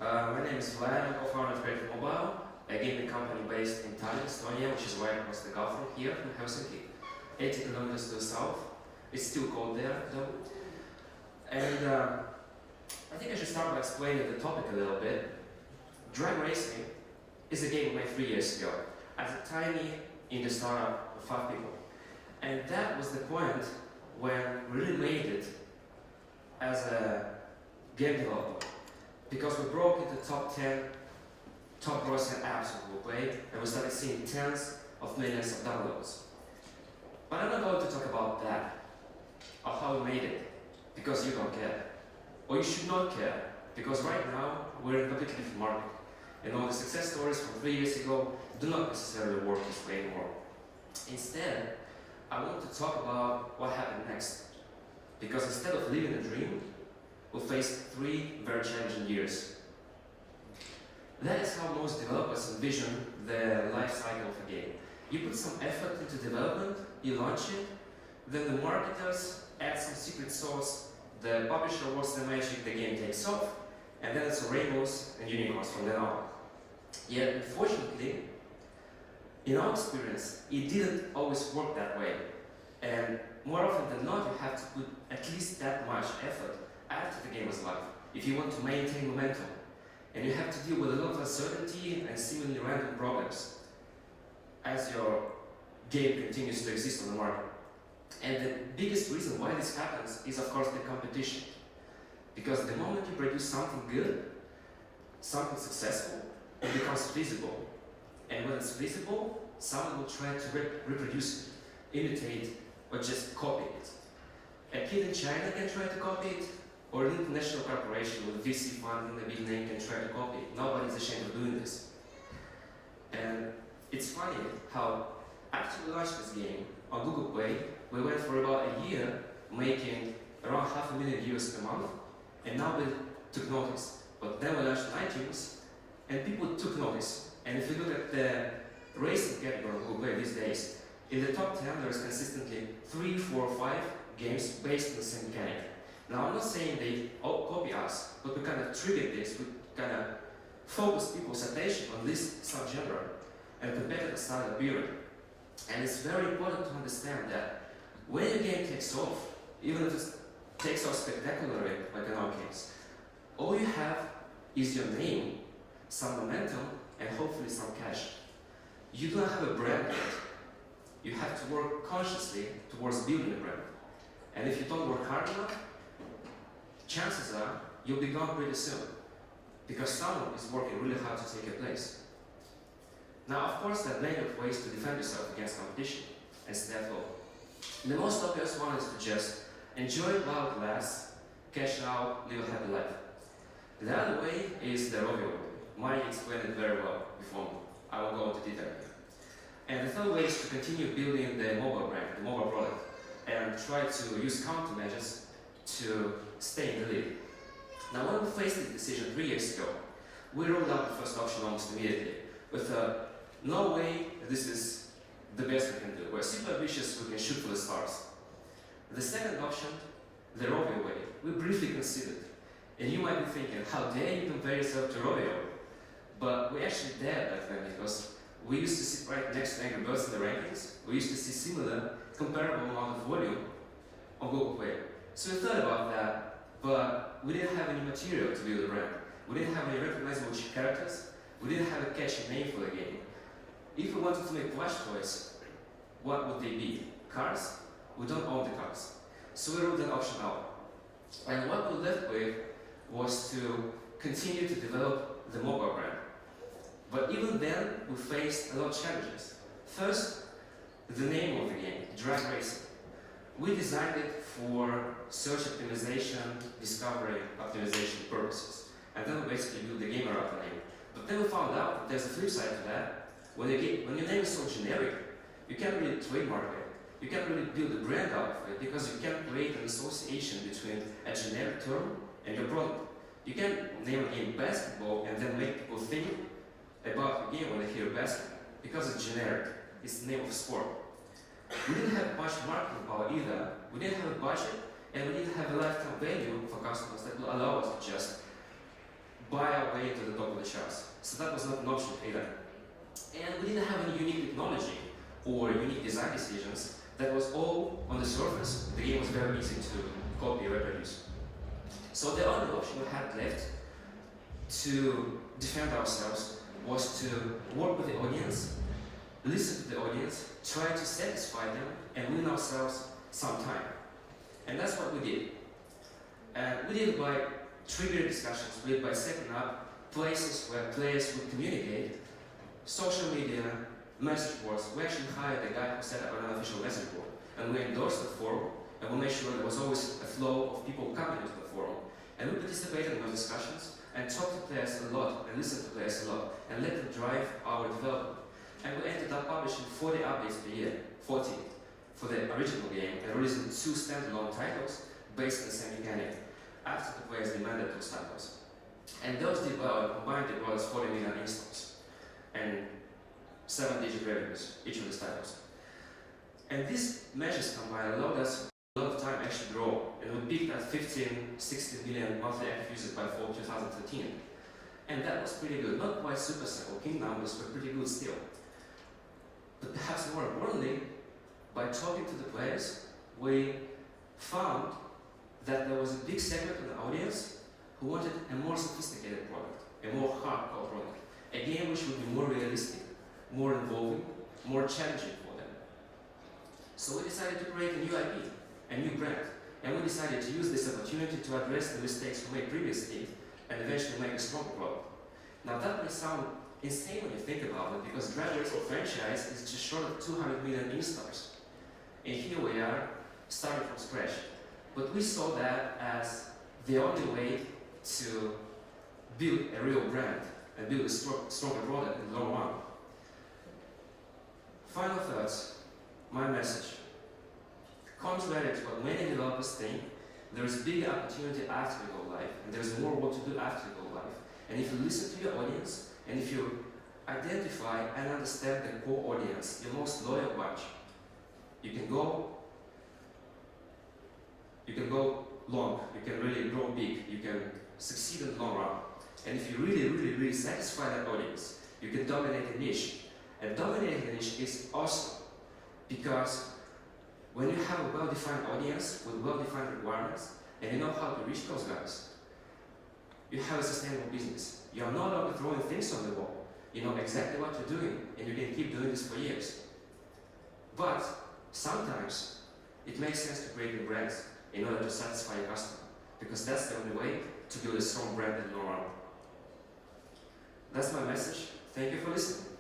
My name is Vlad, I'm co-founder of Mobile, a gaming company based in Tallinn, Estonia, which is right across the Gulf from here, from Helsinki, 80 kilometers to the south. It's still cold there, though. And I think I should start by explaining the topic a little bit. Drag racing is a game we made 3 years ago, as a tiny indie startup of 5 people. And that was the point when we really made it as a game developer. Because we broke into top 10 top grossing apps on Google Play, and we started seeing tens of millions of downloads. But I'm not going to talk about that, or how we made it, because you don't care. Or you should not care, because right now we're in a completely different market. And all the success stories from 3 years ago do not necessarily work this way anymore. Instead, I want to talk about what happened next. Because instead of living a dream, we faced 3 very challenging years. That is how most developers envision the life cycle of a game. You put some effort into development, you launch it, then the marketers add some secret sauce, the publisher works their magic, the game takes off, and then it's rainbows and unicorns from then on. Yet, unfortunately, in our experience, it didn't always work that way. And more often than not, you have to put at least that much effort after the game is live, if you want to maintain momentum. And you have to deal with a lot of uncertainty and seemingly random problems as your game continues to exist on the market. And the biggest reason why this happens is, of course, the competition. Because the moment you produce something good, something successful, it becomes visible. And when it's visible, someone will try to reproduce it, imitate, or just copy it. A kid in China can try to copy it, or an international corporation with VC funding, a big name, can try to copy it. Nobody's ashamed of doing this. And it's funny how, after we launched this game on Google Play, we went for about a year making around €500,000 per month, and nobody took notice. But then we launched on iTunes, and people took notice. And if you look at the racing category on Google Play these days, in the top 10 there's consistently 3, 4, 5 games based on the same mechanic. Now, I'm not saying they all copy us, but we kind of triggered this, we kind of focused people's attention on this subgenre, and competitors started appearing. And it's very important to understand that when your game takes off, even if it takes off spectacularly, like in our case, all you have is your name, some momentum, and hopefully some cash. You don't have a brand yet. You have to work consciously towards building a brand. And if you don't work hard enough, chances are you'll be gone pretty soon, because someone is working really hard to take your place. Now, of course, there are many ways to defend yourself against competition, as therefore, the most obvious one is to just enjoy it while it lasts, cash out, live a happy life. The other way is the Rovio way. Mari explained it very well before. I won't go into detail here. And the third way is to continue building the mobile brand, the mobile product, and try to use countermeasures to stay in the lead. Now, when we faced this decision 3 years ago, we rolled out the first option almost immediately with no way this is the best we can do. We're super ambitious, we can shoot for the stars. The second option, the Rovio way, we briefly considered. And you might be thinking, how dare you compare yourself to Rovio? But we actually dared back then, because we used to sit right next to Angry Birds in the rankings. We used to see similar, comparable amount of volume on Google Play. So we thought about that, but we didn't have any material to build a brand. We didn't have any recognizable characters. We didn't have a catchy name for the game. If we wanted to make plush toys, what would they be? Cars? We don't own the cars. So we wrote that option out. And what we left with was to continue to develop the mobile brand. But even then, we faced a lot of challenges. First, the name of the game, drag racing. We designed it for search optimization, discovery optimization purposes. And then we basically built the game around the name. But then we found out that there's a flip side to that. When your name is so generic, you can't really trademark it. You can't really build a brand out of it, because you can't create an association between a generic term and your product. You can't name a game basketball and then make people think about the game when they hear basketball, because it's generic. It's the name of a sport. We didn't have much marketing power either. We didn't have a budget, and we didn't have a lifetime value for customers that will allow us to just buy our way to the top of the charts. So that was not an option either. And we didn't have any unique technology or unique design decisions. That was all on the surface. The game was very easy to copy or reproduce. So the only option we had left to defend ourselves was to work with the audience, listen to the audience, try to satisfy them, and win ourselves some time. And that's what we did. We did it by triggering discussions, we did it by setting up places where players would communicate, social media, message boards. We actually hired a guy who set up an unofficial message board, and we endorsed the forum, and we made sure there was always a flow of people coming into the forum. And we participated in those discussions and talked to players a lot and listened to players a lot and let them drive our development. And we ended up publishing 40 updates per year, 40 for the original game, and releasing 2 standalone titles based on the same mechanic after the players demanded those titles. And those did well, and combined they brought us 40 million installs and 7-digit revenues, each of these titles. And these measures combined allowed us a lot of time actually grow, and we peaked at 15-16 million monthly active users by fall 2013. And that was pretty good, not quite Supercell, King numbers, but pretty good still. But perhaps more importantly, by talking to the players, we found that there was a big segment of the audience who wanted a more sophisticated product, a more hardcore product, a game which would be more realistic, more involving, more challenging for them. So we decided to create a new IP, a new brand, and we decided to use this opportunity to address the mistakes we made previously and eventually make a strong product. Now that may sound insane when you think about it, because Drag Racing franchise is just short of 200 million installs. And here we are, starting from scratch. But we saw that as the only way to build a real brand and build a stronger product in the long run. Final thoughts, my message. Contrary to what many developers think, there is bigger opportunity after we go live, and there's more work to do after we go live. And if you listen to your audience, and if you identify and understand the core audience, your most loyal bunch, you can go long, you can really grow big, you can succeed in the long run. And if you really satisfy that audience, you can dominate a niche. And dominating a niche is awesome, because when you have a well-defined audience with well-defined requirements, and you know how to reach those guys, you have a sustainable business. You are no longer throwing things on the wall. You know exactly what you're doing, and you can keep doing this for years. But sometimes it makes sense to create new brands in order to satisfy your customer, because that's the only way to build a strong brand in the long run. That's my message. Thank you for listening.